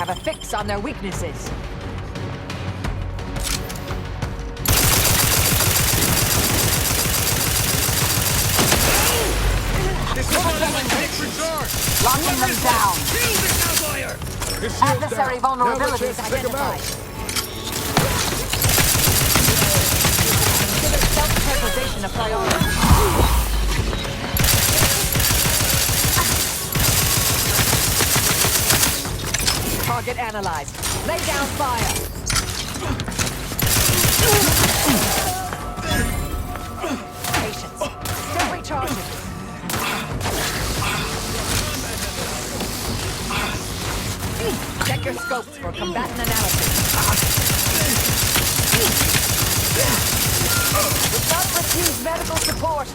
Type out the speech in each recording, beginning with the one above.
have a fix on their weaknesses. Locking them down. Adversary vulnerabilities identified. Consider self-preservation a priority. Target analyzed. Lay down fire. Patience. Still recharging. Check your scopes for combatant analysis. Do not refuse medical support.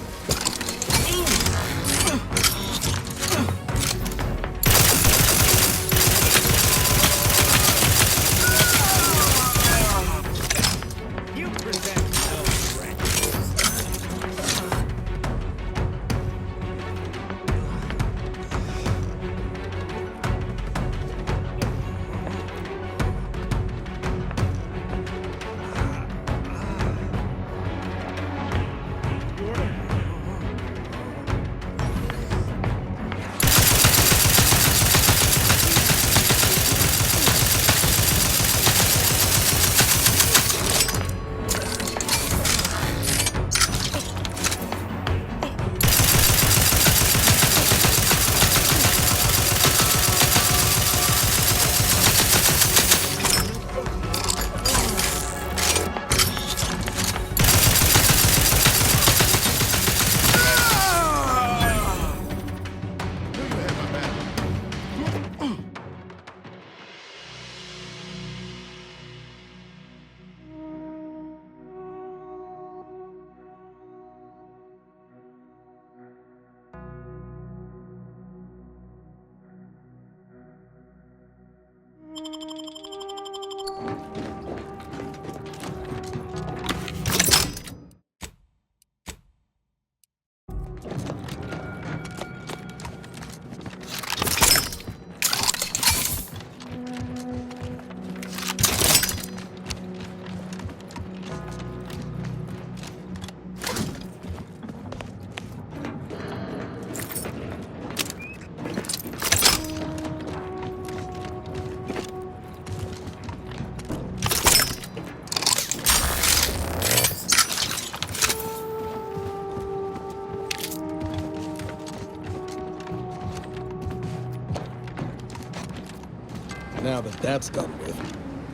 Now that that's done with,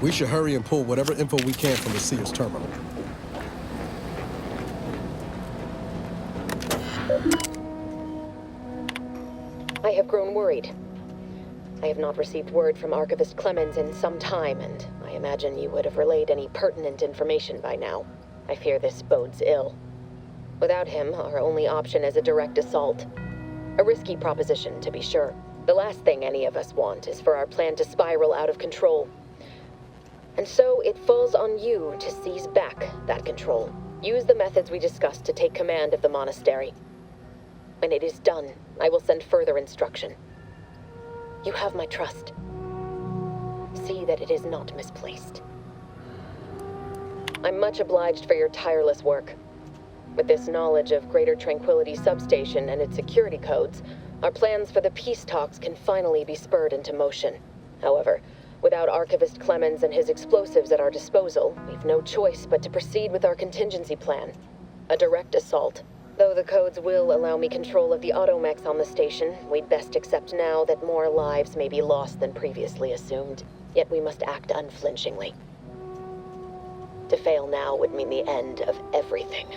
we should hurry and pull whatever info we can from the Sears terminal. I have grown worried. I have not received word from Archivist Clemens in some time, and I imagine you would have relayed any pertinent information by now. I fear this bodes ill. Without him, our only option is a direct assault. A risky proposition, to be sure. The last thing any of us want is for our plan to spiral out of control. And so it falls on you to seize back that control. Use the methods we discussed to take command of the monastery. When it is done, I will send further instruction. You have my trust. See that it is not misplaced. I'm much obliged for your tireless work. With this knowledge of Greater Tranquility Substation and its security codes, our plans for the peace talks can finally be spurred into motion. However, without Archivist Clemens and his explosives at our disposal, we've no choice but to proceed with our contingency plan. A direct assault. Though the codes will allow me control of the automechs on the station, we'd best accept now that more lives may be lost than previously assumed. Yet we must act unflinchingly. To fail now would mean the end of everything.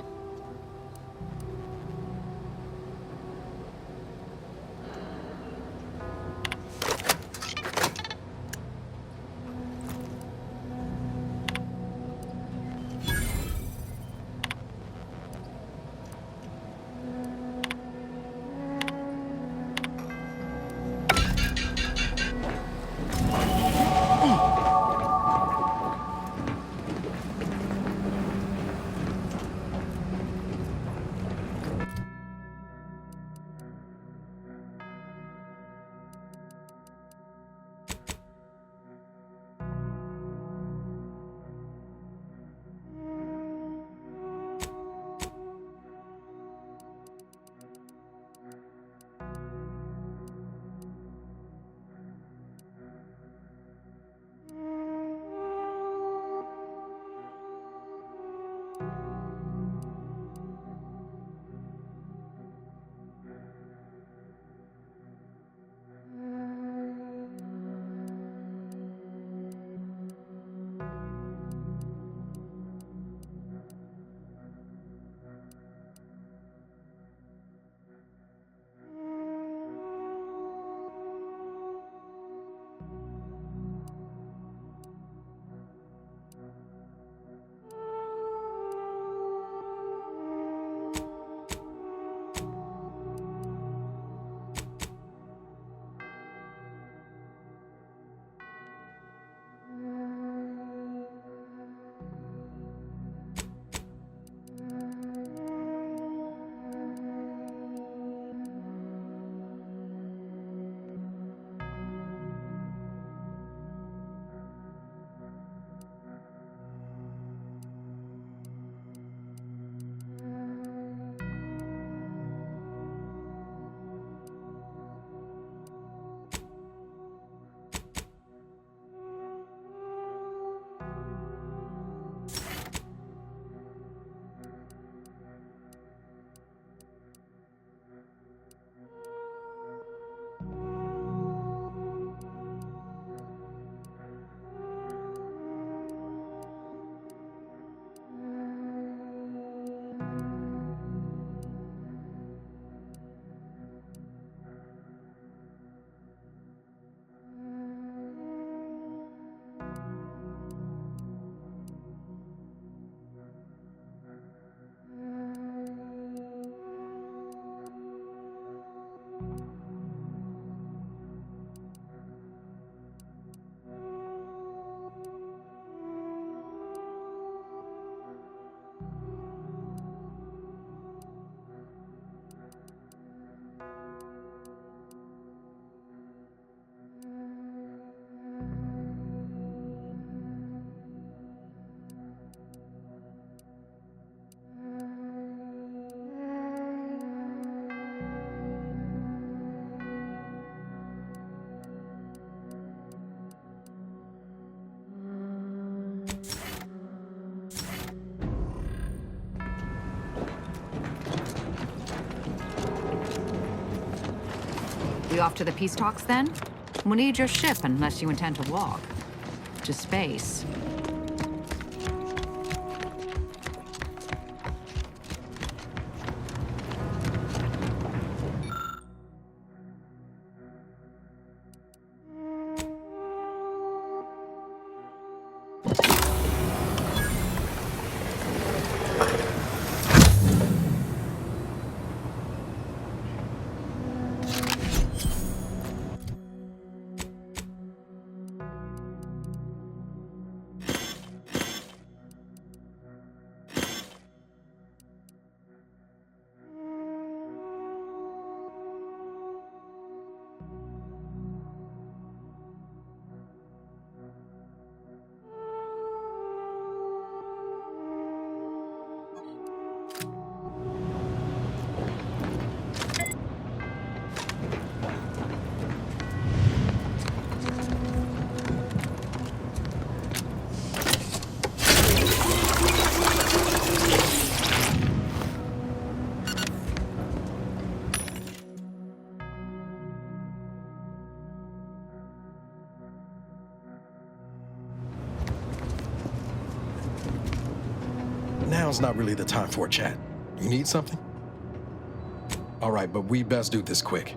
We off to the peace talks then? We'll need your ship unless you intend to walk. To space. Now's not really the time for a chat. You need something? All right, but we best do this quick.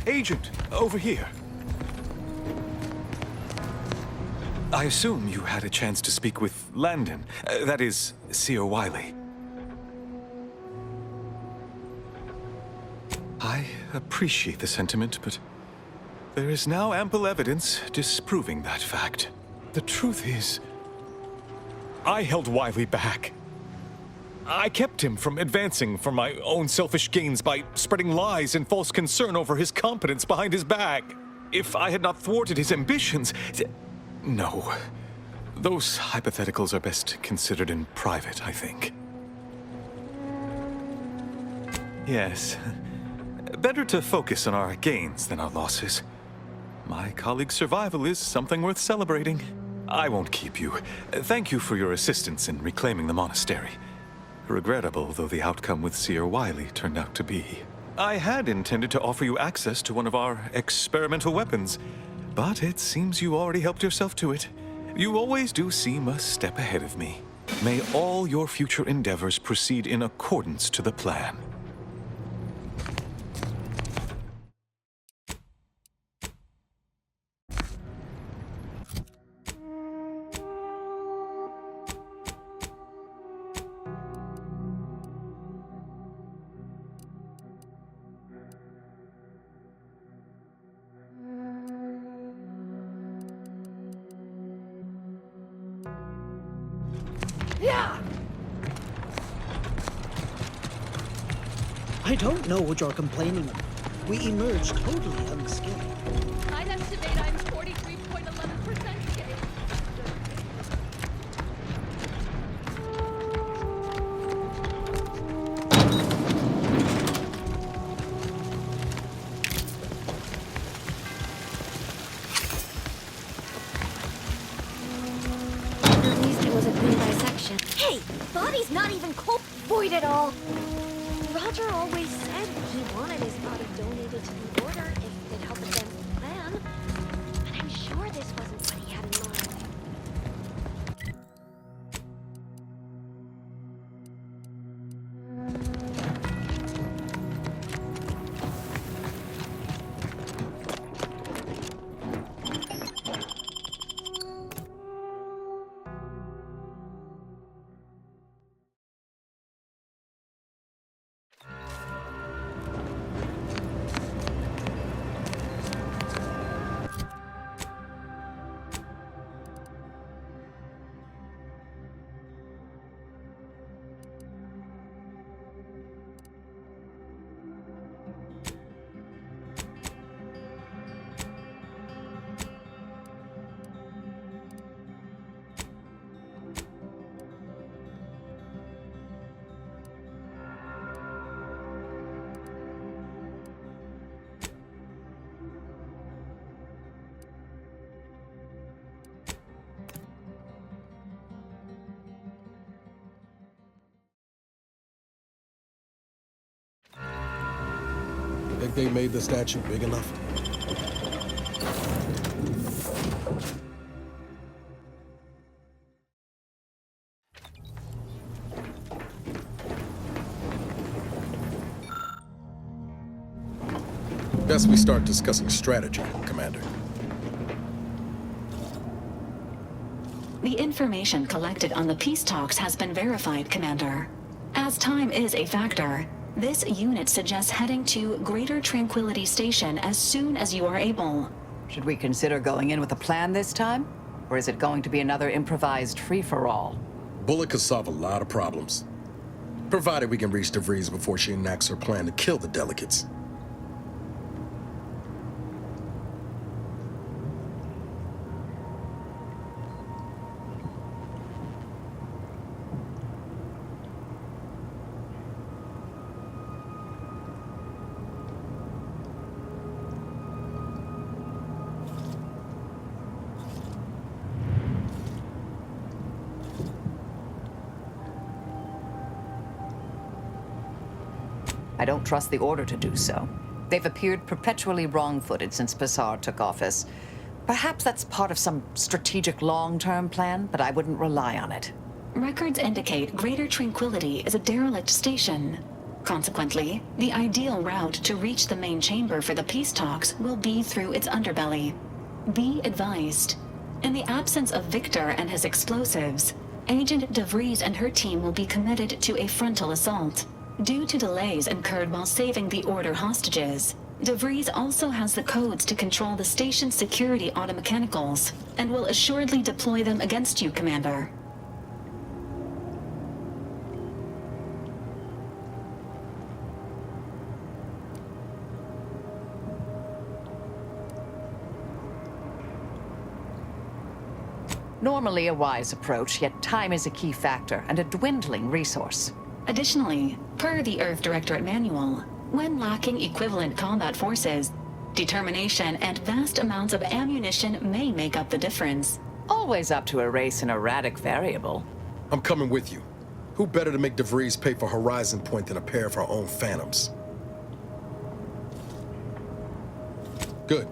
Agent, over here. I assume you had a chance to speak with Landon, that is, Seer Wiley. I appreciate the sentiment, but there is now ample evidence disproving that fact. The truth is, I held Wiley back. I kept him from advancing for my own selfish gains by spreading lies and false concern over his competence behind his back. If I had not thwarted his ambitions... No. Those hypotheticals are best considered in private, I think. Yes. Better to focus on our gains than our losses. My colleague's survival is something worth celebrating. I won't keep you. Thank you for your assistance in reclaiming the monastery. Regrettable though the outcome with Seer Wiley turned out to be. I had intended to offer you access to one of our experimental weapons, but it seems you already helped yourself to it. You always do seem a step ahead of me. May all your future endeavors proceed in accordance to the plan. I don't know what you're complaining about. We emerged totally unscathed. I'd estimate I'm 43.11% gay. At least it was a clean dissection. Hey, body's not even cold. Void it all. Roger always said he wanted his body donated to the Order if it helped advance the plan. But I'm sure this wasn't what he had in mind. think they made the statue big enough? Best we start discussing strategy, Commander. The information collected on the peace talks has been verified, Commander. As time is a factor, this unit suggests heading to Greater Tranquility Station as soon as you are able. Should we consider going in with a plan this time? Or is it going to be another improvised free-for-all? Bullet could solve a lot of problems. Provided we can reach DeVries before she enacts her plan to kill the delegates. I don't trust the Order to do so. They've appeared perpetually wrong-footed since Passar took office. Perhaps that's part of some strategic long-term plan, but I wouldn't rely on it. Records indicate Greater Tranquility is a derelict station. Consequently, the ideal route to reach the main chamber for the peace talks will be through its underbelly. Be advised. In the absence of Victor and his explosives, Agent DeVries and her team will be committed to a frontal assault. Due to delays incurred while saving the Order hostages, DeVries also has the codes to control the station's security automechanicals, and will assuredly deploy them against you, Commander. Normally a wise approach, yet time is a key factor and a dwindling resource. Additionally, per the Earth Directorate Manual, when lacking equivalent combat forces, determination and vast amounts of ammunition may make up the difference. Always up to erase an erratic variable. I'm coming with you. Who better to make DeVries pay for Horizon Point than a pair of her own Phantoms? Good.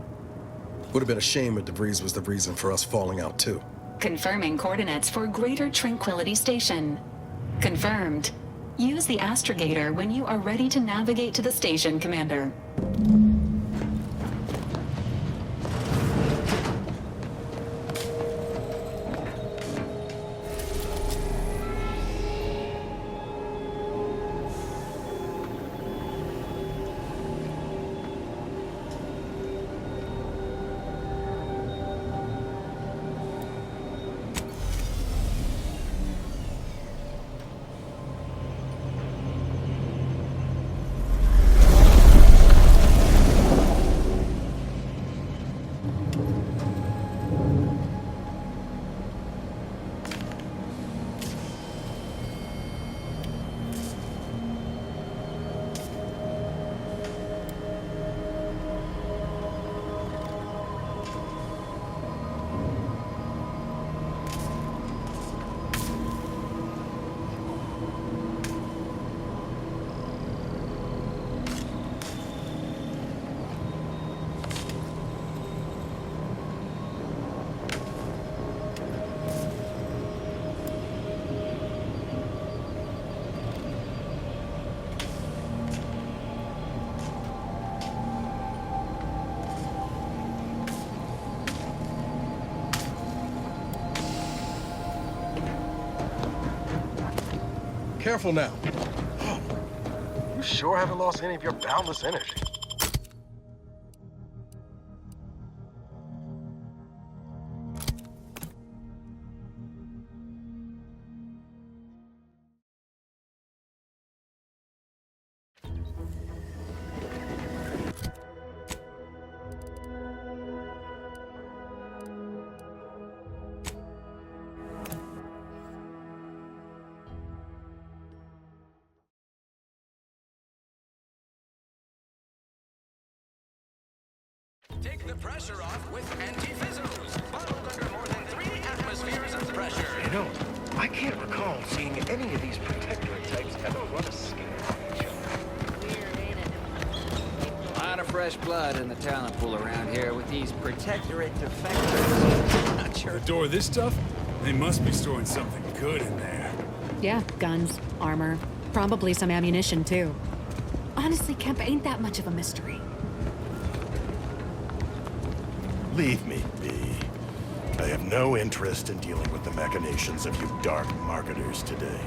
Would have been a shame if DeVries was the reason for us falling out too. Confirming coordinates for Greater Tranquility Station. Confirmed. Use the astrogator when you are ready to navigate to the station, Commander. Careful now. You sure haven't lost any of your boundless energy. Take the pressure off with anti-fizzles, bottled under more than 3 atmospheres of pressure. You know, I can't recall seeing any of these protectorate types ever run a scale on each other. Ladder fresh blood in the talent pool around here with these protectorate defectors. Not sure. Adore this stuff? They must be storing something good in there. Yeah, guns, armor, probably some ammunition too. Honestly, Kemp ain't that much of a mystery. Leave me be. I have no interest in dealing with the machinations of you dark marketers today.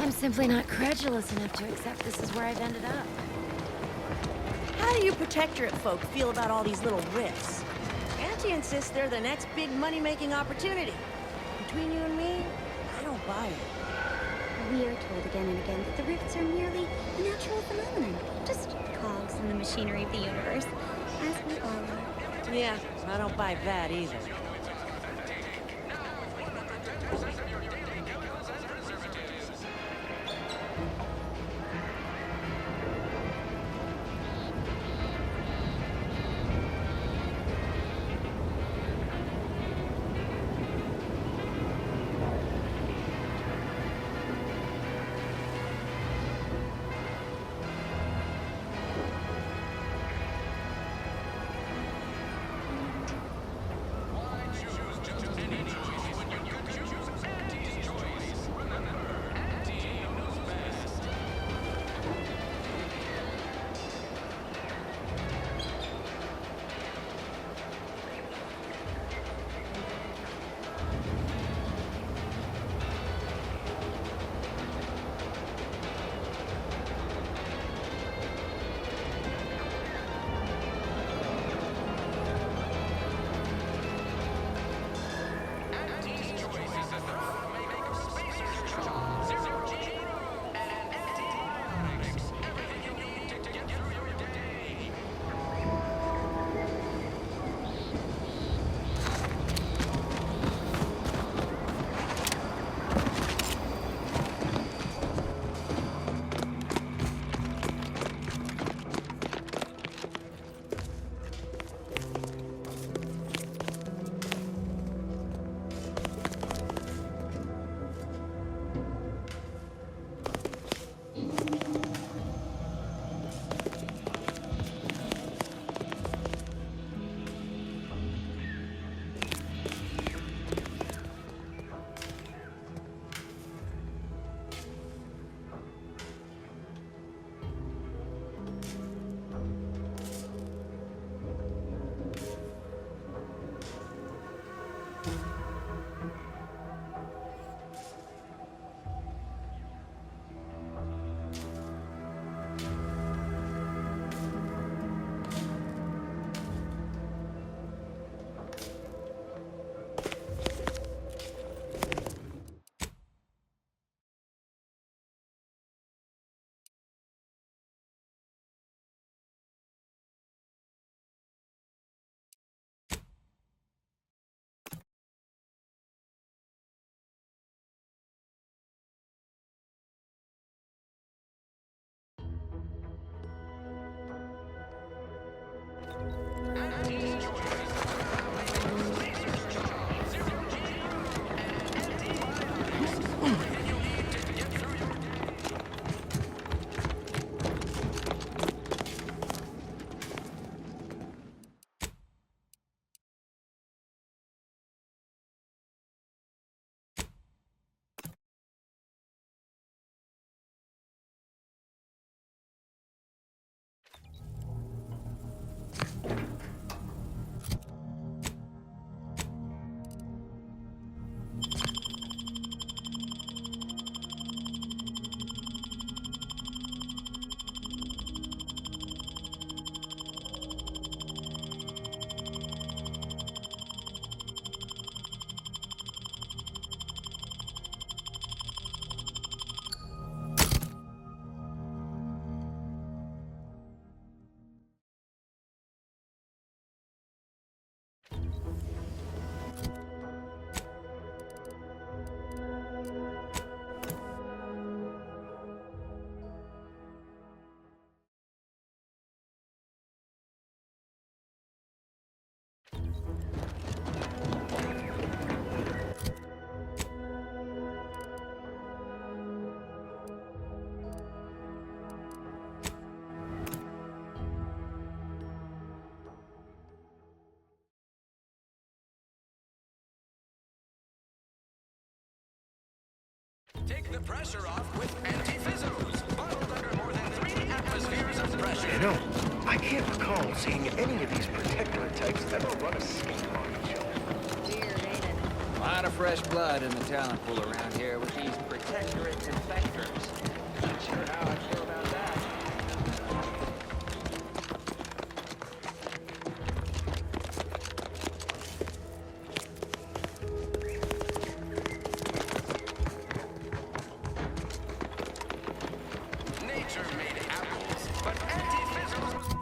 I'm simply not credulous enough to accept this is where I've ended up. How do you protectorate folk feel about all these little rifts? Auntie insists they're the next big money-making opportunity. Between you and me, I don't buy it. We are told again and again that the rifts are merely a natural phenomenon, just cogs in the machinery of the universe, as we all are. Yeah, I don't buy that either. Take the pressure off with anti-fizzos. Bottled under more than 3 atmospheres of pressure. You know, I can't recall seeing any of these protectorate types ever run a scheme on each other. Weird, ain't it? A lot of fresh blood in the talent pool around here with these protectorate defectors. Not sure how I feel about that. Nature made apples, but anti-fizzos...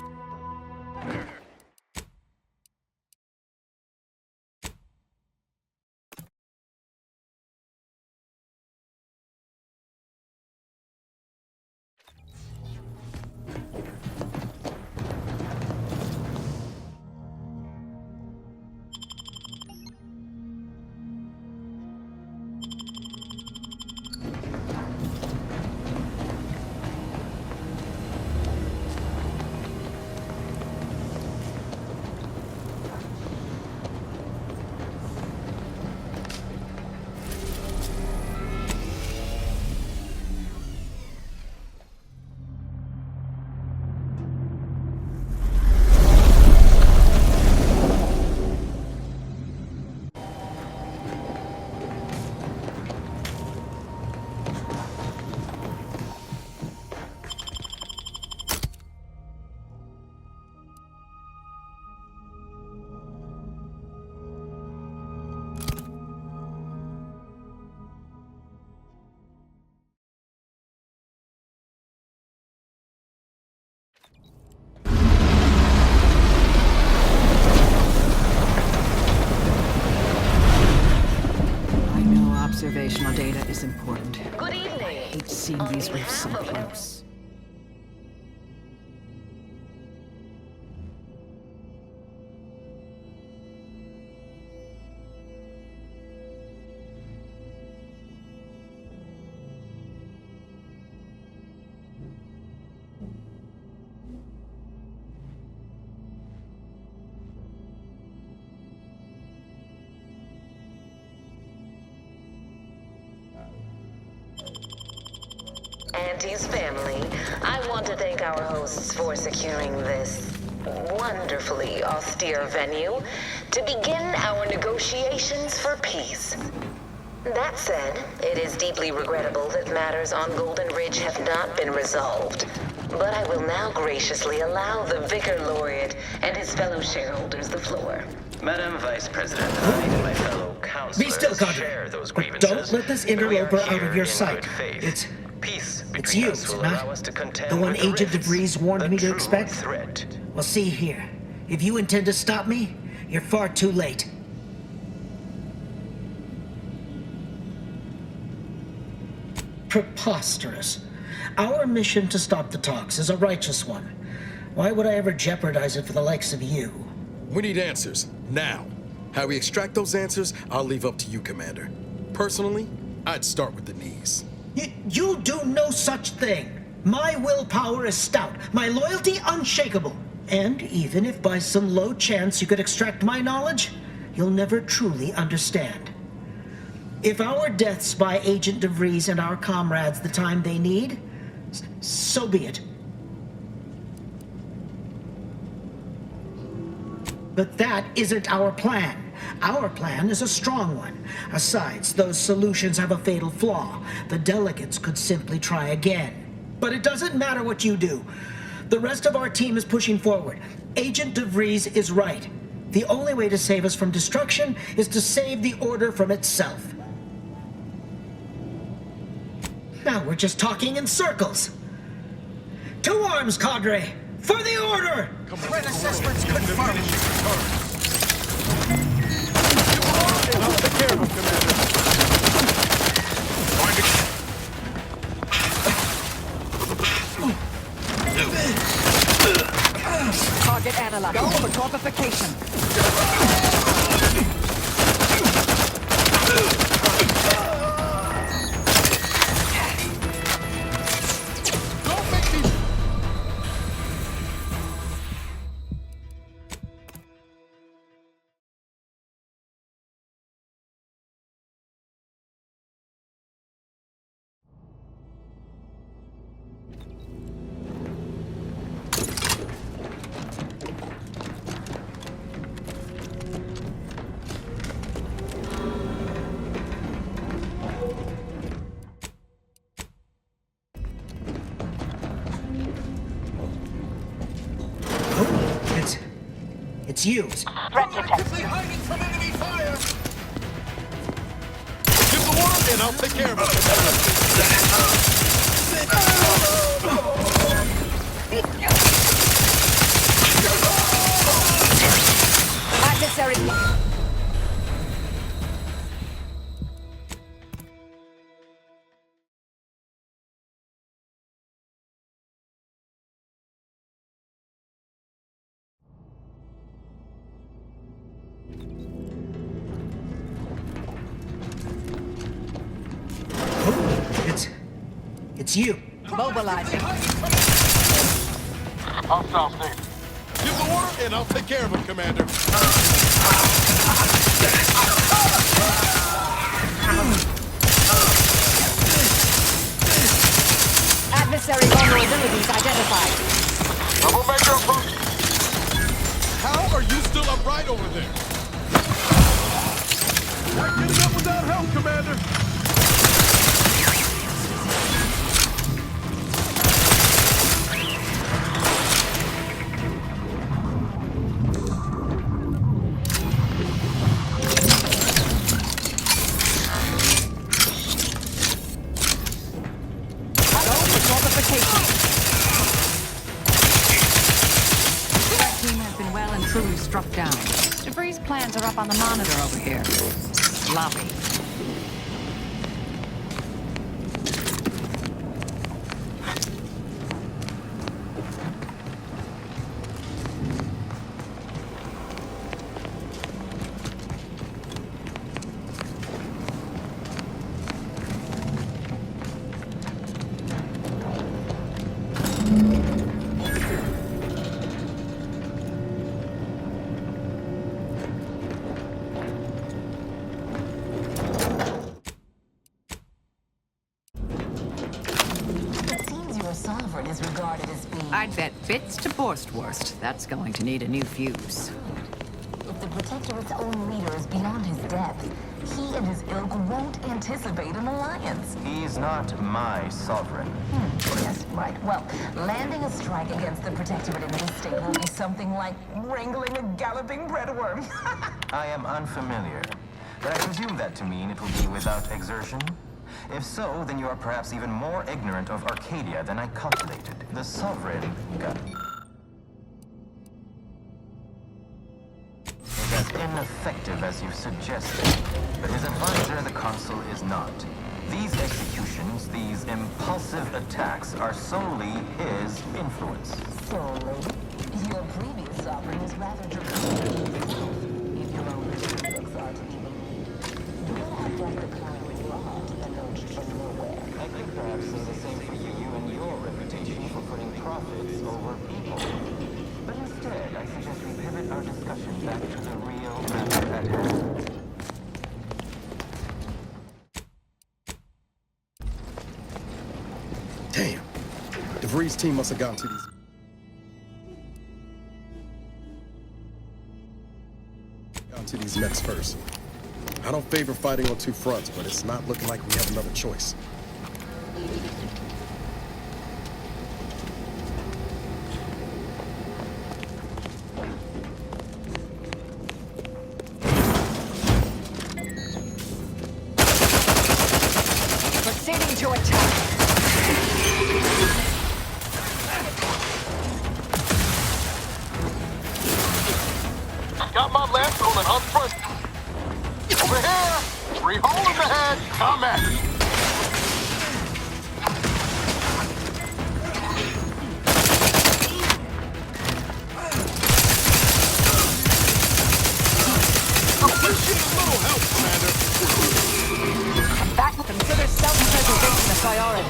I know observational data is important. Good evening. I hate seeing these reefs so close. Auntie's family, I want to thank our hosts for securing this wonderfully austere venue to begin our negotiations for peace. That said, it is deeply regrettable that matters on Golden Ridge have not been resolved. But I will now graciously allow the Vicar Laureate and his fellow shareholders the floor. Madam Vice President, I and my fellow councilors Be still, Cadre. share those But grievances. don't let this We are interloper out here of your in sight. good faith. Peace It's between you, us is will it allow not? us to contend The one with Agent rifts, DeVries warned the me to true expect? threat. Well, see here. If you intend to stop me, you're far too late. Preposterous. Our mission to stop the talks is a righteous one. Why would I ever jeopardize it for the likes of you? We need answers, now. How we extract those answers, I'll leave up to you, Commander. Personally, I'd start with the knees. You do no such thing. My willpower is stout, my loyalty unshakable. And even if by some low chance you could extract my knowledge, you'll never truly understand. If our deaths buy Agent DeVries and our comrades the time they need, so be it. But that isn't our plan. Our plan is a strong one. Besides, those solutions have a fatal flaw. The delegates could simply try again. But it doesn't matter what you do. The rest of our team is pushing forward. Agent DeVries is right. The only way to save us from destruction is to save the Order from itself. Now we're just talking in circles. To arms, Cadre! For the Order! Threat assessments confirmed. Take care of him, Commander. Target analyzed. Go for torpification. It's you. Threat detected. Hiding from enemy fire! Give the word and I'll take care of Adversary. It's you. Mobilizing. Hostile state. Give the word and I'll take care of him, Commander. Adversary vulnerabilities identified. Troublemaker approach. How are you still upright over there? Not getting up without help, Commander. Truly struck down. DeVries' plans are up on the monitor over here. Sloppy. Is regarded as being... I'd bet bits to Borstwurst. That's going to need a new fuse. If the Protectorate's own leader is beyond his depth, he and his ilk won't anticipate an alliance. He's not my sovereign. Yes, right. Well, landing a strike against the Protectorate in this state will be something like wrangling a galloping breadworm. I am unfamiliar, but I presume that to mean it will be without exertion. If so, then you are perhaps even more ignorant of Arcadia than I calculated. The Sovereign got is as ineffective as you suggested, but his advisor, the Consul, is not. These executions, these impulsive attacks, are solely his influence. Solely? Your previous sovereign was rather draconian himself, if your own looks are to be believed. Do not act like the kind of rod emerged from nowhere. I could perhaps say the same for you and your reputation for putting profits over people. But instead, I suggest we pivot our discussion back to the real matter at hand. Damn. DeVries' team must have gotten to these mechs first. I don't favor fighting on two fronts, but it's not looking like we have another choice. Proceeding to attack. Got my left on an up front. Over here! Free hole in the head! Come at me! Appreciate a little help, Commander. Back. Consider self-preservation a priority.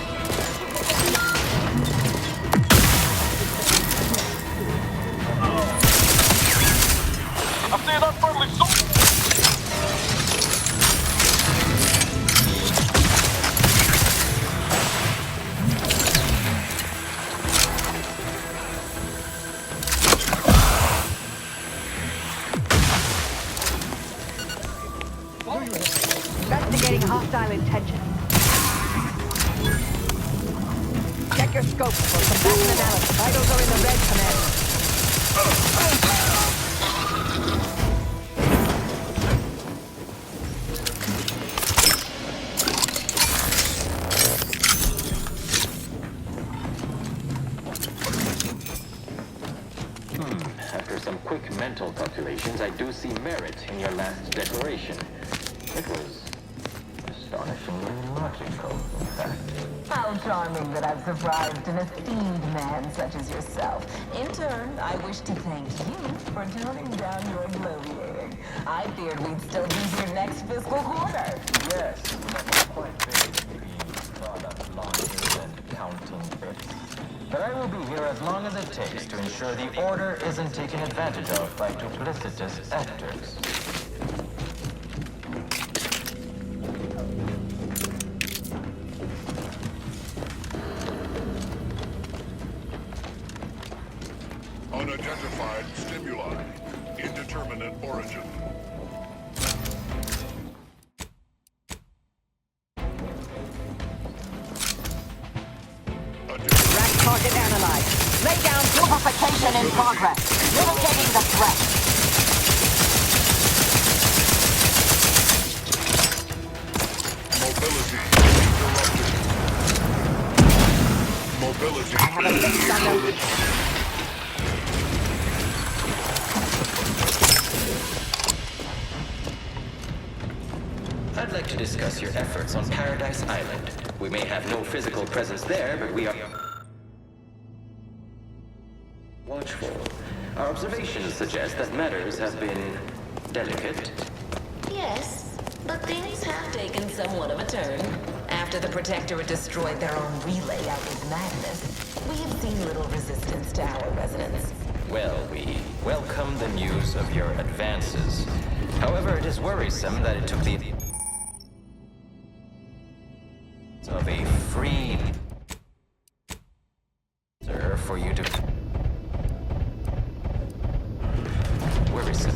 I see an unfriendly soldier. Investigating hostile intention. Check your scope for combatant analysis. Vitals are in the red, Commander. quick mental calculations, I do see merit in your last declaration. It was astonishingly logical, in fact. How charming that I've surprised an esteemed man such as yourself. In turn, I wish to thank you for toning down your bloviating. I feared we'd still be here next fiscal quarter. Yes, that was quite big, being product launches and counting bits. But I will be here as long as it takes to ensure the order isn't taken advantage of by duplicitous actors. Unidentified stimuli. Indeterminate origin. Rack target analyzed. Lay down purification in progress. Mitigating the threat. Mobility interrupted. Mobility. I have a fix under. I'd like to discuss your efforts on Paradise Island. We may have no physical presence there, but we are watchful. Our observations suggest that matters have been delicate. Yes, but things have taken somewhat of a turn. After the Protectorate destroyed their own relay out with madness, we have seen little resistance to our resonance. Well, we welcome the news of your advances. However, it is worrisome that it took the of a free for you to worrisome.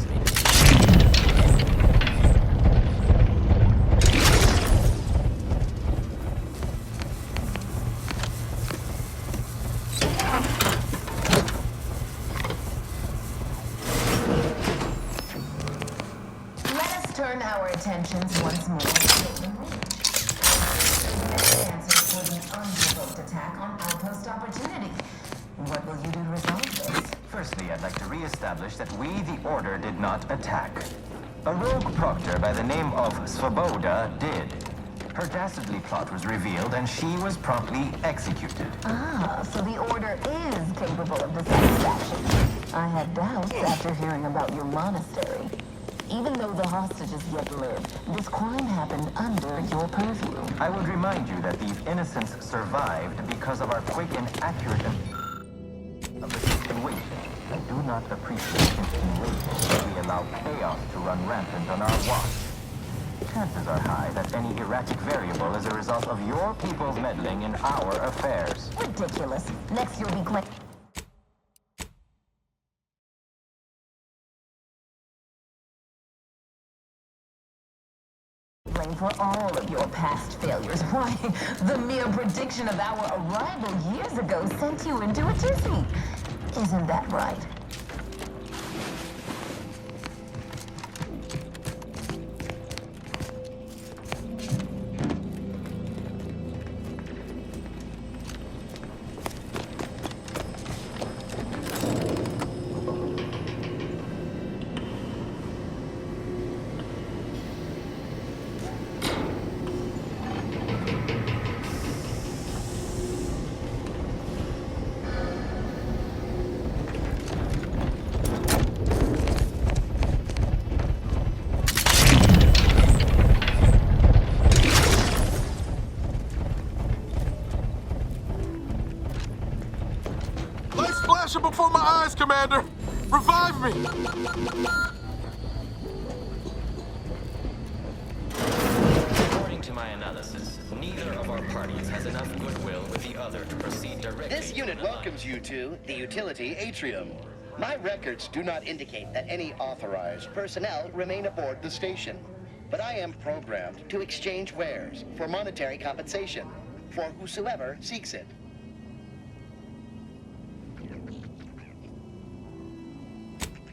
Let us turn our attentions once more to the unprovoked attack on Outpost Opportunity. What will you do to resolve this? Firstly, I'd like to re-establish that we, the Order, did not attack. A rogue proctor by the name of Svoboda did. Her dastardly plot was revealed, and she was promptly executed. Ah, so the Order is capable of decisive action. I had doubts after hearing about your monastery. Even though the hostages yet live, this crime happened under your purview. I would remind you that these innocents survived because of our quick and accurate of the situation. I do not appreciate insinuations that we allow chaos to run rampant on our watch. Chances are high that any erratic variable is a result of your people's meddling in our affairs. Ridiculous. Next you'll be claimed for all of your past failures. Why, the mere prediction of our arrival years ago sent you into a tizzy. Isn't that right? Before my eyes, Commander! Revive me! According to my analysis, neither of our parties has enough goodwill with the other to proceed directly. This unit welcomes you to the utility atrium. My records do not indicate that any authorized personnel remain aboard the station. But I am programmed to exchange wares for monetary compensation for whosoever seeks it.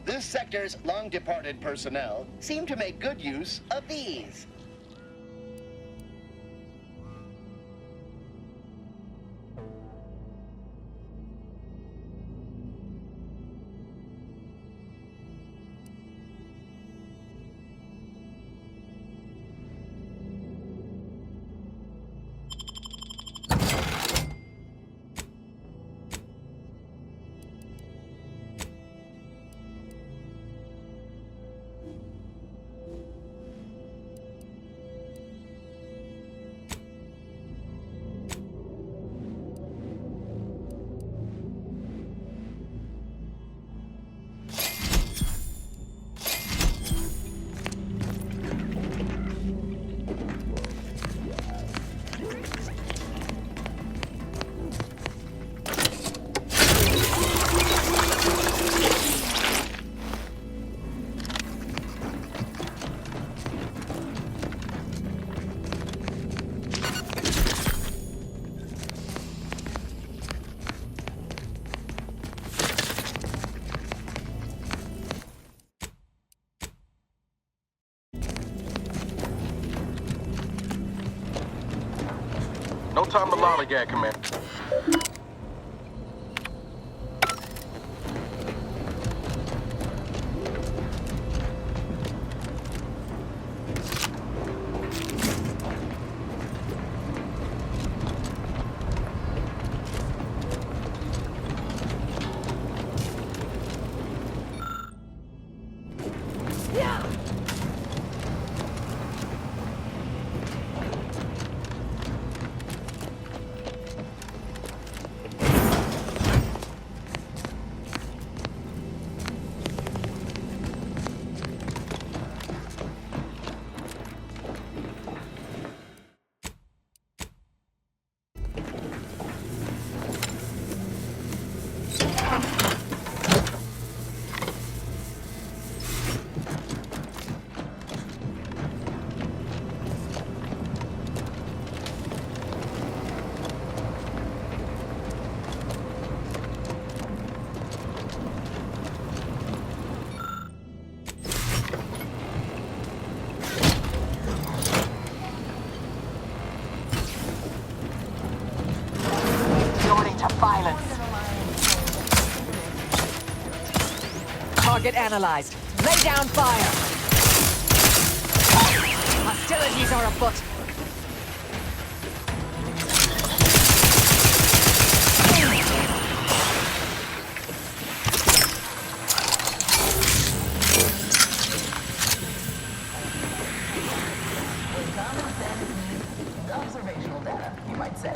This sector's long-departed personnel seem to make good use of these. time to lollygag, Commander. Target analyzed. Lay down fire. Hostilities are afoot. Observational data, you might say.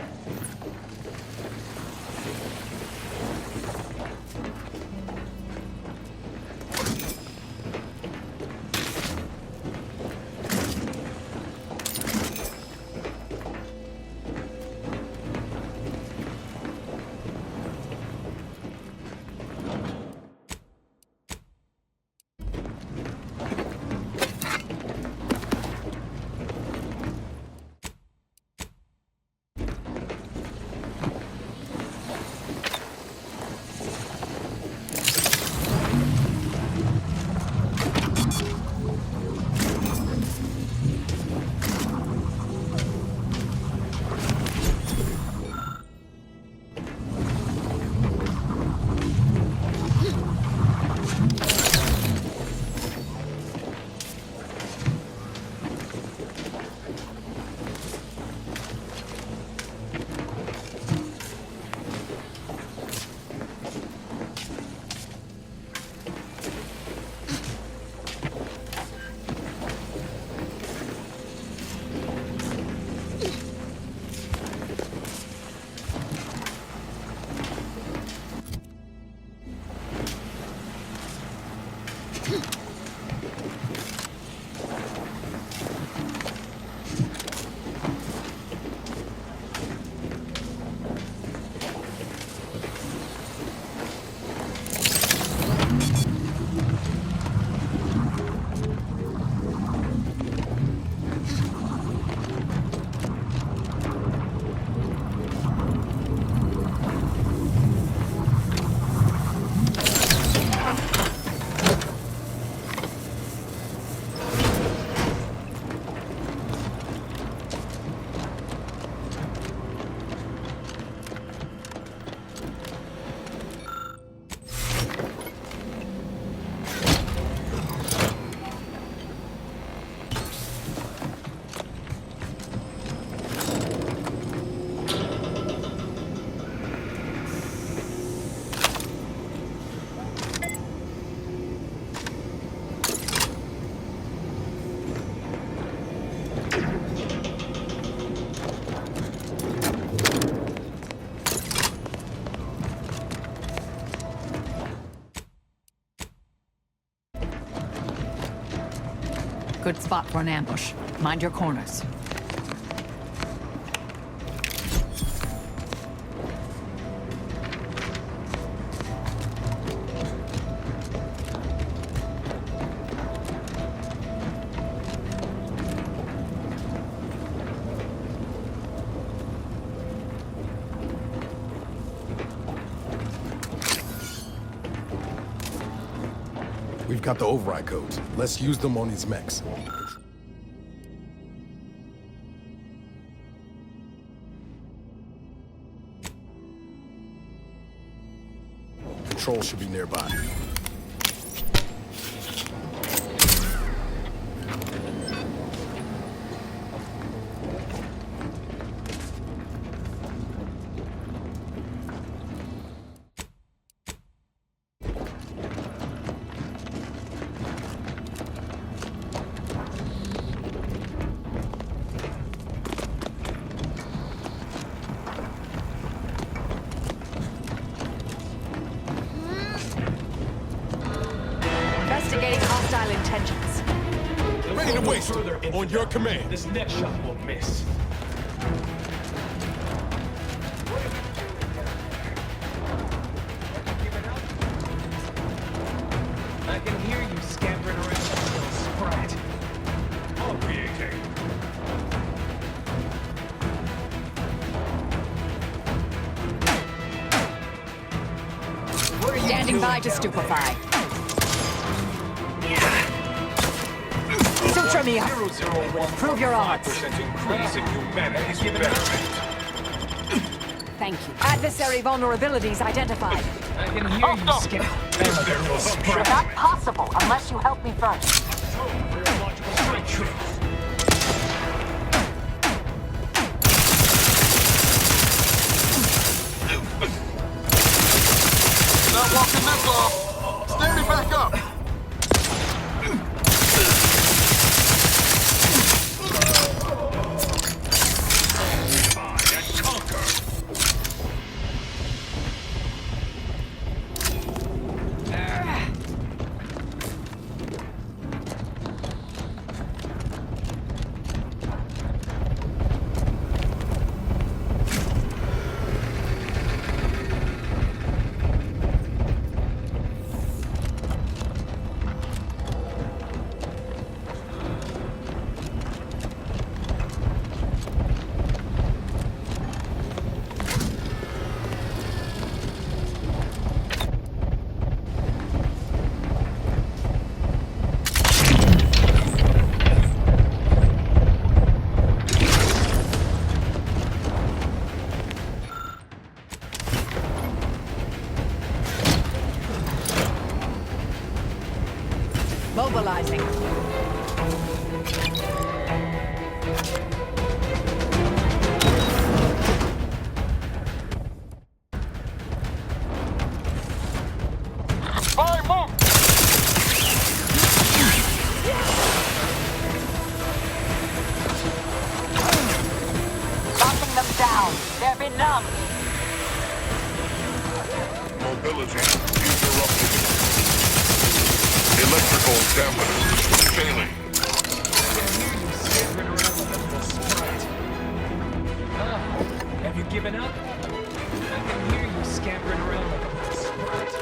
Good spot for an ambush. Mind your corners. We've got the override codes. Let's use them on these mechs. patrol should be nearby. Investigating hostile intentions. Ready to waste it. On your command. This next shot will miss. I can hear you scampering around like a little sprat. I'll be okay. Standing by to stupefy. Suture me up. Prove your odds. 5% increase in humanity's development. Thank you. Adversary vulnerabilities identified. I can hear you scampering like a little sprat. Not possible unless you help me first. Logical straight truth. Not walking this off. Standing back up. Mobilizing. Fire, move! Knocking them down. They're benumbed. Mobility interrupted. Electrical dampener failing. Have you given up? I can hear you scampering around like a little sprat.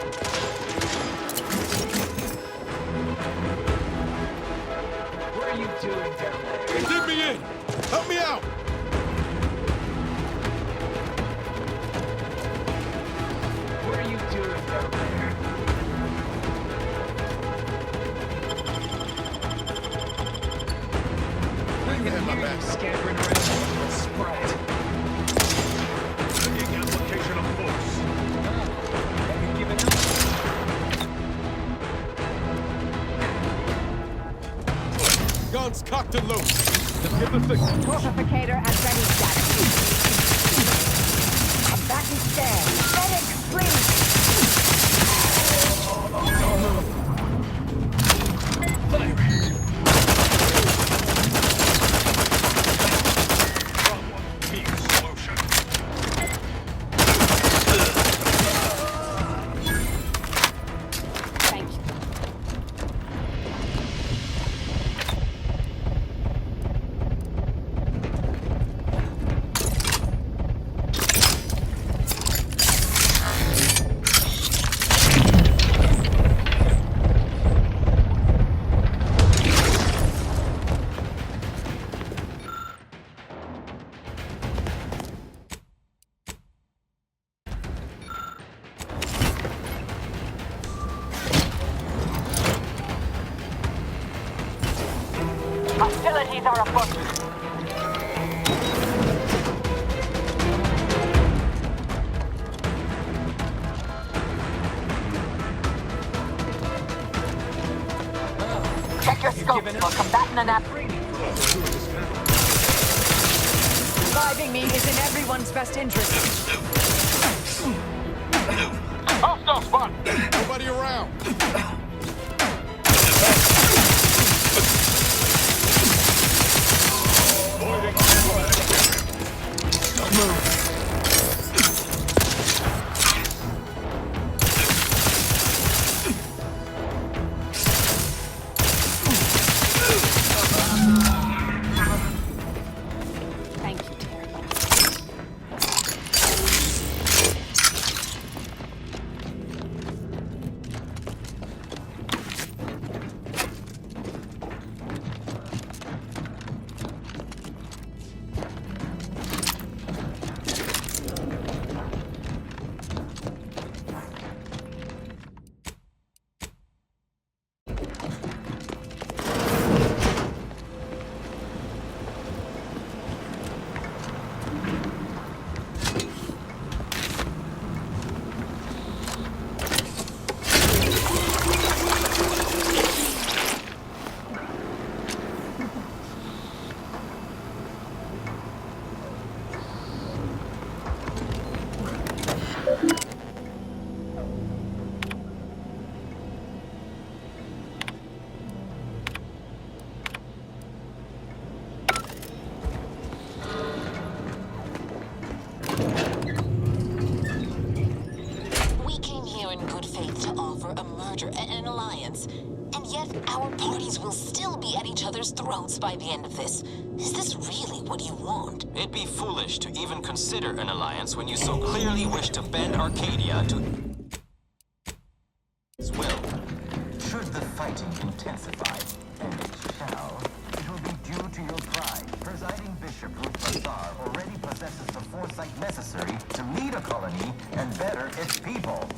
What are you doing down there? Dig me in! Help me out! What are you doing down there? I can hear you scampering around like a little sprat. Taking application of force. Have you given up? Guns cocked and loaded. Just give the signal. Fortificator at ready status. I'm back in stand. Medic, please. Thank you. Hostilities are afoot. given for up. combating an app. Training for all the tourists now. Reviving me is in everyone's best interest. Hostile spot! Nobody around. Thank you, dear. We came here in good faith to offer a merger and an alliance, and yet our parties will still be at each other's throats by the end of this. Is this really what you want? It'd be foolish to even consider an alliance when you so clearly wish to bend Arcadia to its will. Should the fighting intensify, and it shall, it will be due to your pride. Presiding Bishop Ruth Bazaar already possesses the foresight necessary to lead a colony and better its people.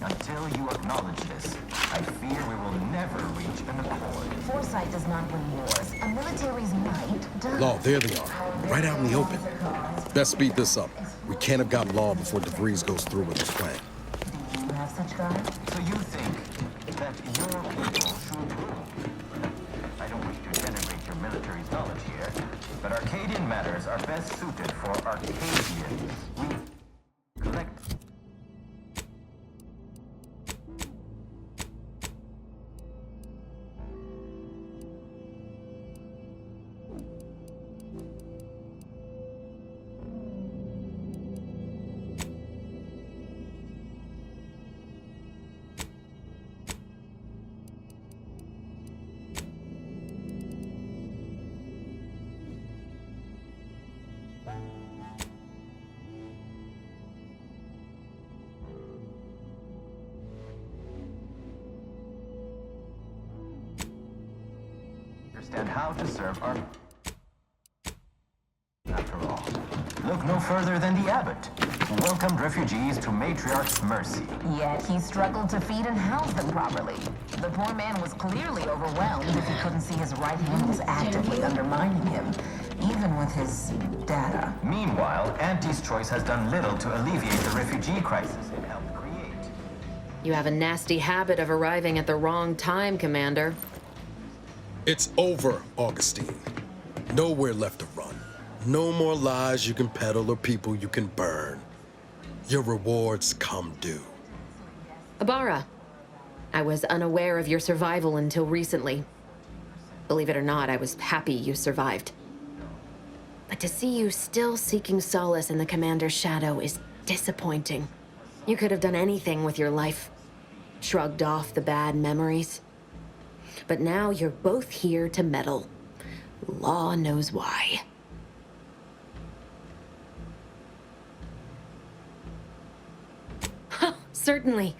Until you acknowledge this, I fear we will never reach an accord. Foresight does not win wars. A military's might does. Law, there they are. Right out in the open. Best speed this up. We can't have gotten Law before DeVries goes through with his plan. Do you have such guards? So you think that your people should rule? I don't wish to denigrate your military's knowledge here, but Arcadian matters are best suited for Arcadians. Correct. Understand how to serve our... After all, look no further than the abbot, who welcomed refugees to Matriarch's mercy. Yet he struggled to feed and house them properly. The poor man was clearly overwhelmed if he couldn't see his right hand was actively undermining him, even with his data. Meanwhile, Auntie's choice has done little to alleviate the refugee crisis it helped create. You have a nasty habit of arriving at the wrong time, Commander. It's over, Augustine. Nowhere left to run. No more lies you can peddle or people you can burn. Your rewards come due. Ibarra, I was unaware of your survival until recently. Believe it or not, I was happy you survived. But to see you still seeking solace in the Commander's shadow is disappointing. You could have done anything with your life. Shrugged off the bad memories. But now you're both here to meddle. Law knows why. Certainly.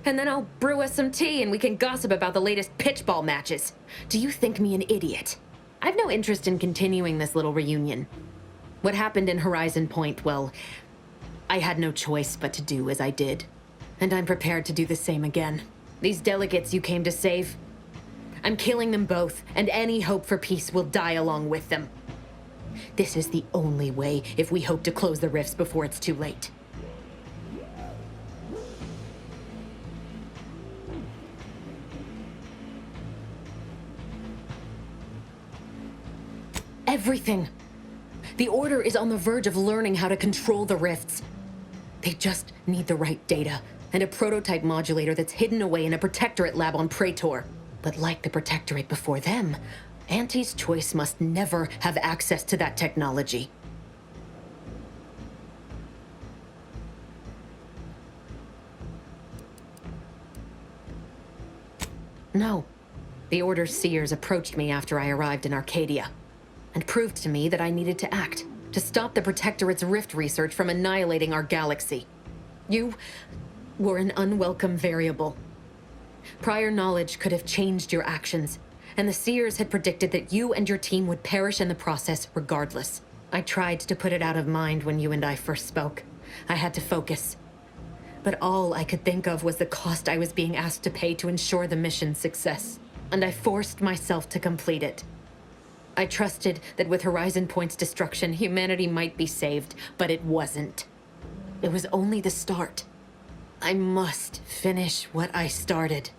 And then I'll brew us some tea and we can gossip about the latest pitchball matches. Do you think me an idiot? I've no interest in continuing this little reunion. What happened in Horizon Point, well, I had no choice but to do as I did. And I'm prepared to do the same again. These delegates you came to save, I'm killing them both, and any hope for peace will die along with them. This is the only way if we hope to close the rifts before it's too late. everything. The Order is on the verge of learning how to control the rifts. They just need the right data and a prototype modulator that's hidden away in a Protectorate lab on Praetor. But like the Protectorate before them, Auntie's Choice must never have access to that technology. No. The Order's seers approached me after I arrived in Arcadia and proved to me that I needed to act to stop the Protectorate's rift research from annihilating our galaxy. You were an unwelcome variable. Prior knowledge could have changed your actions, and the seers had predicted that you and your team would perish in the process regardless. I tried to put it out of mind when you and I first spoke. I had to focus. But all I could think of was the cost I was being asked to pay to ensure the mission's success, and I forced myself to complete it. I trusted that with Horizon Point's destruction, humanity might be saved, but it wasn't. It was only the start. I must finish what I started.